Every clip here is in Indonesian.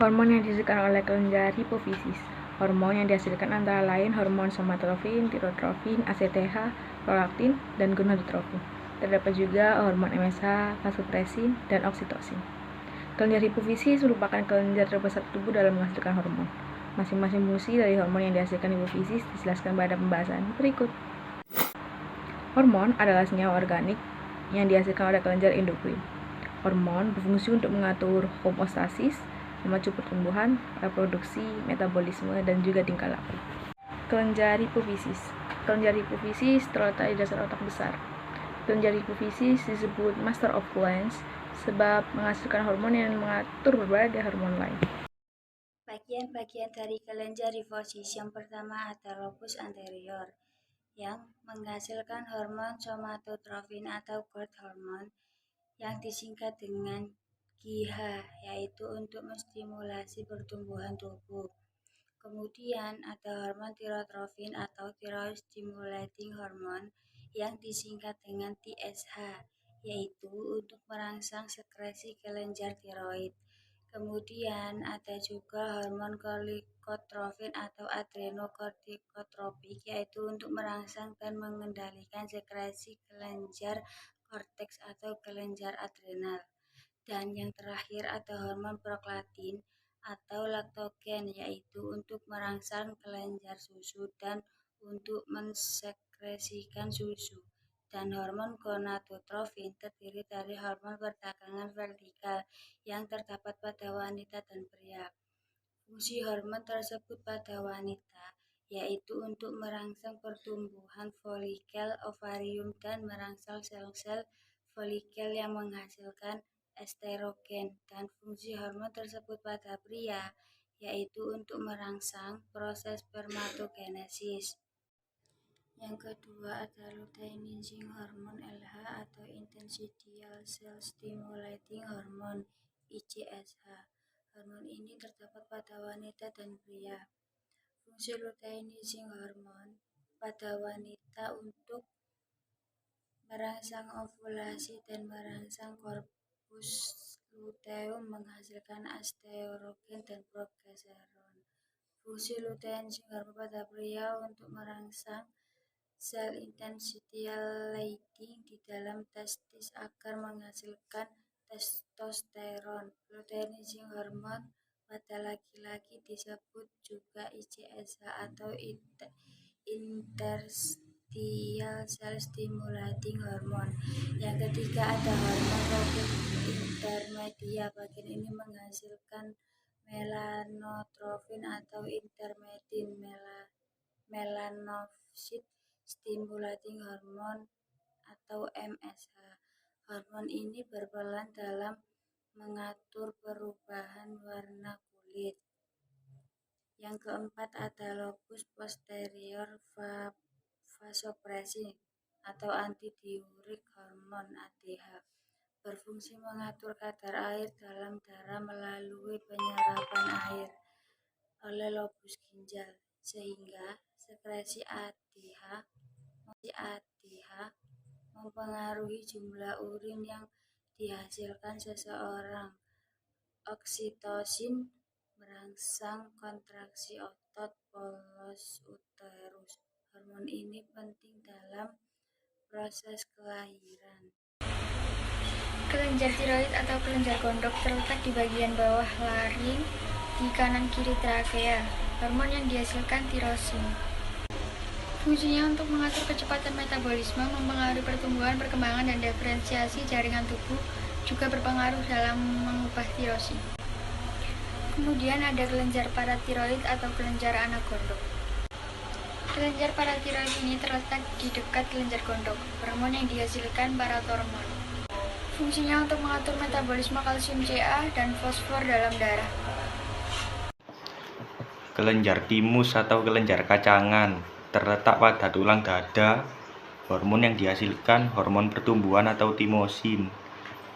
Hormon yang dihasilkan oleh kelenjar hipofisis. Hormon yang dihasilkan antara lain hormon somatotropin, tirotropin, ACTH, prolaktin, dan gonadotropin. Terdapat juga hormon MSH, vasopresin, dan oksitosin. Kelenjar hipofisis merupakan kelenjar terbesar tubuh dalam menghasilkan hormon. Masing-masing fungsi dari hormon yang dihasilkan hipofisis dijelaskan pada pembahasan berikut. Hormon adalah senyawa organik yang dihasilkan oleh kelenjar endokrin. Hormon berfungsi untuk mengatur homeostasis, memacu pertumbuhan, reproduksi, metabolisme, dan juga tingkah laku. Kelenjar hipofisis. Kelenjar hipofisis terletak di dasar otak besar. Kelenjar hipofisis disebut master of glands sebab menghasilkan hormon yang mengatur berbagai hormon lain. Bagian-bagian dari kelenjar hipofisis yang pertama ada lobus anterior yang menghasilkan hormon somatotropin atau growth hormone yang disingkat dengan GH, yaitu untuk menstimulasi pertumbuhan tubuh. Kemudian ada hormon tirotropin atau thyroid stimulating hormone yang disingkat dengan TSH, yaitu untuk merangsang sekresi kelenjar tiroid. Kemudian ada juga hormon kortikotropin atau adrenokortikotropik, yaitu untuk merangsang dan mengendalikan sekresi kelenjar korteks atau kelenjar adrenal. Dan yang terakhir ada hormon prolaktin atau laktogen, yaitu untuk merangsang kelenjar susu dan untuk mensekresikan susu. Dan hormon gonadotropin terdiri dari hormon perdagangan vertikal yang terdapat pada wanita dan pria. Fungsi hormon tersebut pada wanita yaitu untuk merangsang pertumbuhan folikel ovarium dan merangsang sel-sel folikel yang menghasilkan estrogen, dan fungsi hormon tersebut pada pria yaitu untuk merangsang proses spermatogenesis. Yang kedua ada luteinizing hormone LH atau intensial cell stimulating hormone ICSH. Hormon ini terdapat pada wanita dan pria. Fungsi luteinizing hormone pada wanita untuk merangsang ovulasi dan merangsang korpus luteum menghasilkan estrogen dan progesteron. Fungsi luteinizing hormone pada pria untuk merangsang sel intensial lighting di dalam testis agar menghasilkan testosteron. Luteinizing hormone pada laki-laki disebut juga ICSH atau interstitial cell stimulating hormone. Yang ketiga ada hormon robust intermedia. Bagian ini menghasilkan melanotropin atau intermedin melanocyte stimulating hormone atau MSH. Hormon ini berperan dalam mengatur perubahan warna kulit. Yang keempat ada lobus posterior vasopressin atau antidiuretik hormone ADH. Berfungsi mengatur kadar air dalam darah melalui penyerapan air oleh lobus ginjal, sehingga sekresi ADH mempengaruhi jumlah urin yang dihasilkan seseorang. Oksitosin merangsang kontraksi otot polos uterus. Hormon ini penting dalam proses kelahiran. Kelenjar tiroid atau kelenjar gondok terletak di bagian bawah laring di kanan kiri trakea. Hormon yang dihasilkan tirosin. Fungsinya untuk mengatur kecepatan metabolisme, mempengaruhi pertumbuhan, perkembangan, dan diferensiasi jaringan tubuh, juga berpengaruh dalam mengubah tirosin. Kemudian ada kelenjar paratiroid atau kelenjar anak gondok. Kelenjar paratiroid ini terletak di dekat kelenjar gondok. Hormon yang dihasilkan paratormon. Fungsinya untuk mengatur metabolisme kalsium Ca dan fosfor dalam darah. Kelenjar timus atau kelenjar kacangan terletak pada tulang dada. Hormon yang dihasilkan hormon pertumbuhan atau timosin.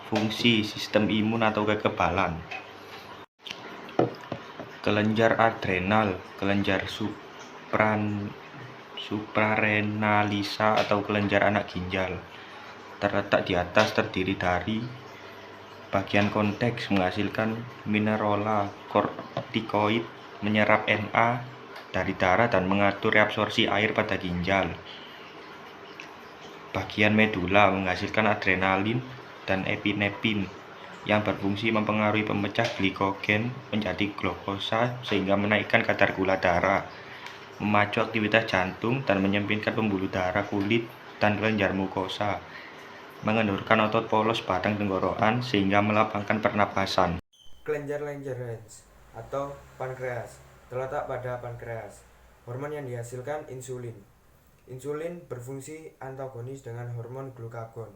Fungsi sistem imun atau kekebalan. Kelenjar adrenal, kelenjar suprarenalisa atau kelenjar anak ginjal terletak di atas, terdiri dari Bagian konteks menghasilkan minerola kortikoid, menyerap Na dari darah dan mengatur reabsorpsi air pada ginjal. Bagian medula menghasilkan adrenalin dan epinefrin yang berfungsi mempengaruhi pemecah glikogen menjadi glukosa sehingga menaikkan kadar gula darah, memacu aktivitas jantung dan menyempitkan pembuluh darah kulit dan kelenjar mukosa, mengendurkan otot polos batang tenggorokan sehingga melapangkan pernapasan. Kelenjar Langerhans atau pankreas terletak pada pankreas. Hormon yang dihasilkan insulin. Insulin berfungsi antagonis dengan hormon glukagon,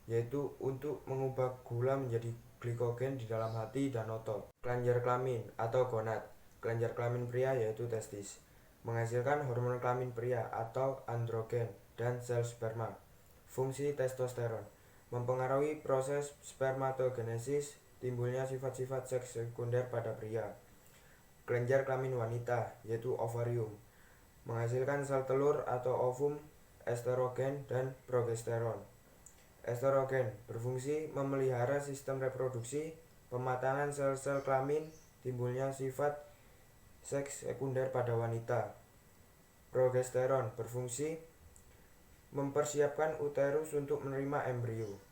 yaitu untuk mengubah gula menjadi glikogen di dalam hati dan otot. Kelenjar kelamin atau gonad. Kelenjar kelamin pria yaitu testis, menghasilkan hormon kelamin pria atau androgen dan sel sperma. Fungsi testosteron mempengaruhi proses spermatogenesis, timbulnya sifat-sifat seks sekunder pada pria. Kelenjar kelamin wanita yaitu ovarium, menghasilkan sel telur atau ovum, estrogen dan progesteron. Estrogen berfungsi memelihara sistem reproduksi, pematangan sel-sel kelamin, timbulnya sifat seks sekunder pada wanita. Progesteron berfungsi mempersiapkan uterus untuk menerima embrio.